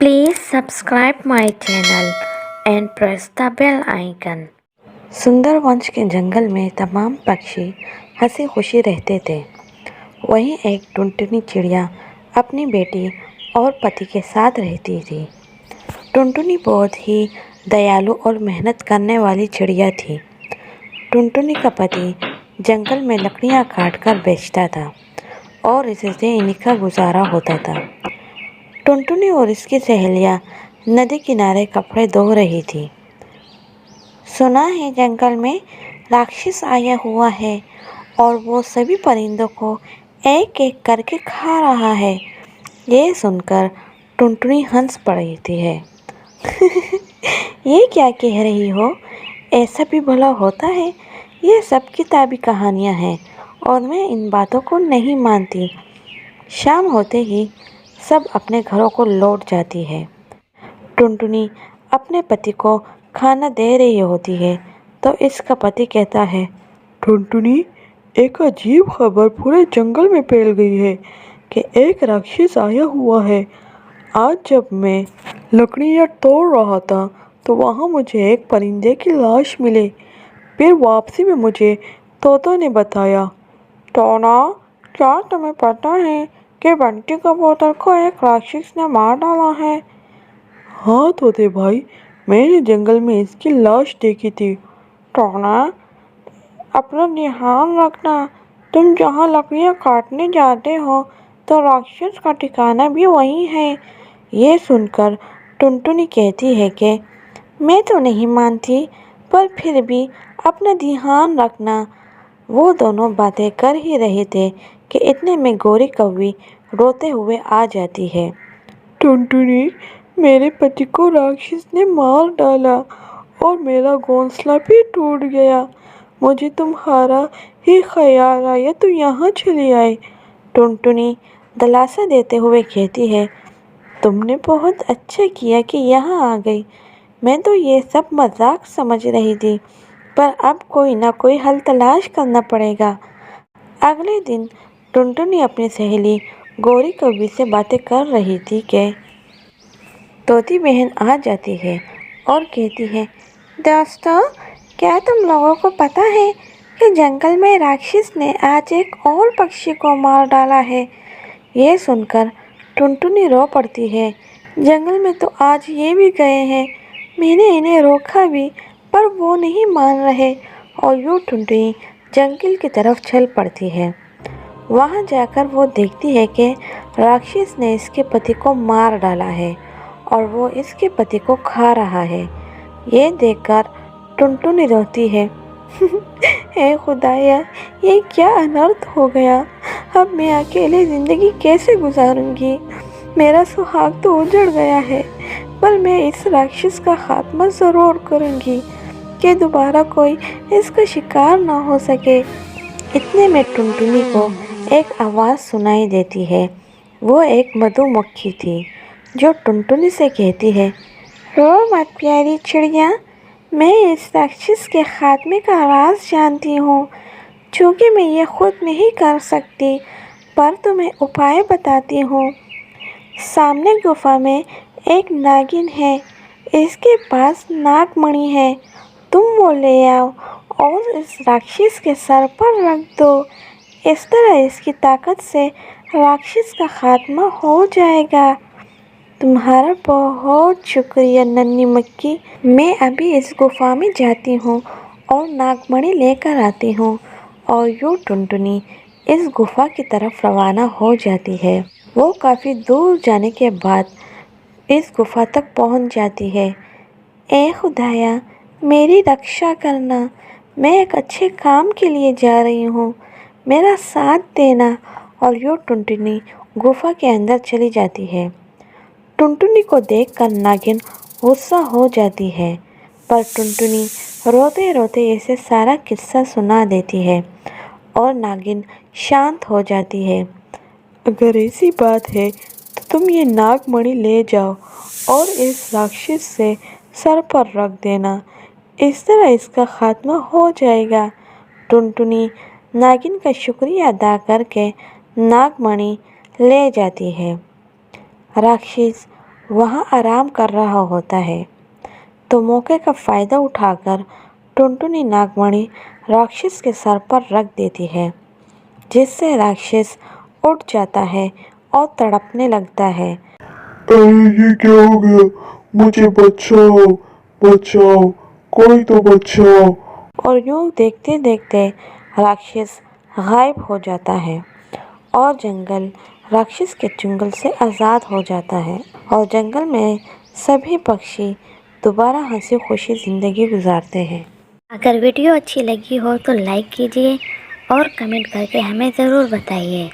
Please subscribe my channel and press the bell icon. सुंदरवंश के जंगल में तमाम पक्षी हंसी खुशी रहते थे। वहीं एक टुनटुनी चिड़िया अपनी बेटी और पति के साथ रहती थी। टुनटुनी बहुत ही दयालु और मेहनत करने वाली चिड़िया थी। टुनटुनी का पति जंगल में लकड़ियाँ काटकर बेचता था और इससे इनका गुजारा होता था। टुनटुनी और इसकी सहेलियाँ नदी किनारे कपड़े धो रही थी। सुना है जंगल में राक्षस आया हुआ है और वो सभी परिंदों को एक एक करके खा रहा है। ये सुनकर टुनटुनी हंस पड़ती है। ये क्या कह रही हो? ऐसा भी भला होता है? ये सब किताबी कहानियाँ हैं और मैं इन बातों को नहीं मानती। शाम होते ही सब अपने घरों को लौट जाती है। टुनटुनी अपने पति को खाना दे रही होती है तो इसका पति कहता है, टुनटुनी, एक अजीब खबर पूरे जंगल में फैल गई है कि एक राक्षस आया हुआ है। आज जब मैं लकड़ियाँ तोड़ रहा था तो वहाँ मुझे एक परिंदे की लाश मिली। फिर वापसी में मुझे तोता ने बताया। टोना, क्या तुम्हें पता है कि बंटी कबूतर को एक राक्षस ने मार डाला है? हाँ तोते भाई, मैंने जंगल में इसकी लाश देखी थी। टोना, अपना ध्यान रखना। तुम जहाँ लकड़ियाँ काटने जाते हो तो राक्षस का ठिकाना भी वही है। ये सुनकर टुनटुनी कहती है कि मैं तो नहीं मानती, पर फिर भी अपना ध्यान रखना। वो दोनों बातें कर ही रहे थे कि इतने में गौरी कौवी रोते हुए आ जाती है। टुनटुनी, मेरे पति को राक्षस ने मार डाला और मेरा घोंसला भी टूट गया। मुझे तुम्हारा ही ख्याल आया तो यहाँ चली आई। टुनटुनी दिलासा देते हुए कहती है, तुमने बहुत अच्छा किया कि यहाँ आ गई। मैं तो ये सब मजाक समझ रही थी, पर अब कोई ना कोई हल तलाश करना पड़ेगा। अगले दिन टुनटुनी अपनी सहेली गौरी कौवी से बातें कर रही थी कि तोती बहन आ जाती है और कहती है, दोस्तों, क्या तुम लोगों को पता है कि जंगल में राक्षस ने आज एक और पक्षी को मार डाला है? ये सुनकर टुनटुनी रो पड़ती है। जंगल में तो आज ये भी गए हैं। मैंने इन्हें रोका भी, पर वो नहीं मान रहे। और यूँ टुनटुनी जंगल की तरफ चल पड़ती है। वहाँ जाकर वो देखती है कि राक्षस ने इसके पति को मार डाला है और वो इसके पति को खा रहा है। ये देखकर टुनटुनी रोती है। हे खुदाया, ये क्या अनर्थ हो गया। अब मैं अकेले ज़िंदगी कैसे गुजारूंगी? मेरा सुहाग तो उजड़ गया है, पर मैं इस राक्षस का खात्मा ज़रूर करूंगी कि दोबारा कोई इसका शिकार ना हो सके। इतने में टुनटुनी को एक आवाज़ सुनाई देती है। वो एक मधुमक्खी थी जो टुनटुनी से कहती है, रो मत प्यारी चिड़िया, मैं इस राक्षस के खात्मे का राज जानती हूँ। चूँकि मैं ये खुद नहीं कर सकती, पर तुम्हें उपाय बताती हूँ। सामने गुफा में एक नागिन है, इसके पास नागमणि है। तुम वो ले आओ और इस राक्षस के सर पर रख दो। इस तरह इसकी ताकत से राक्षस का खात्मा हो जाएगा। तुम्हारा बहुत शुक्रिया नन्ही मक्खी। मैं अभी इस गुफा में जाती हूँ और नागमणि लेकर आती हूँ। और यूँ टुनटुनी इस गुफा की तरफ रवाना हो जाती है। वो काफ़ी दूर जाने के बाद इस गुफा तक पहुँच जाती है। ए खुदाया, मेरी रक्षा करना। मैं एक अच्छे काम के लिए जा रही हूँ, मेरा साथ देना। और यूँ टुनटुनी गुफा के अंदर चली जाती है। टुनटुनी को देखकर नागिन गुस्सा हो जाती है, पर टुनटुनी रोते रोते इसे सारा किस्सा सुना देती है और नागिन शांत हो जाती है। अगर ऐसी बात है तो तुम ये नागमणि ले जाओ और इस राक्षस से सर पर रख देना। इस तरह इसका खात्मा हो जाएगा। टुनटुनी नागिन का शुक्रिया अदा करके नागमणि ले जाती है। राक्षस वहाँ आराम कर रहा होता है, तो मौके का फायदा उठाकर टुनटुनी नागमणि राक्षस के सर पर रख देती है, जिससे राक्षस उठ जाता है और तड़पने लगता है। अरे ये क्या हो गया? मुझे बचाओ, बचाओ, कोई तो बचाओ। और यूं देखते देखते राक्षस गायब हो जाता है और जंगल राक्षस के चुंगल से आज़ाद हो जाता है और जंगल में सभी पक्षी दोबारा हंसी खुशी ज़िंदगी गुजारते हैं। अगर वीडियो अच्छी लगी हो तो लाइक कीजिए और कमेंट करके हमें ज़रूर बताइए।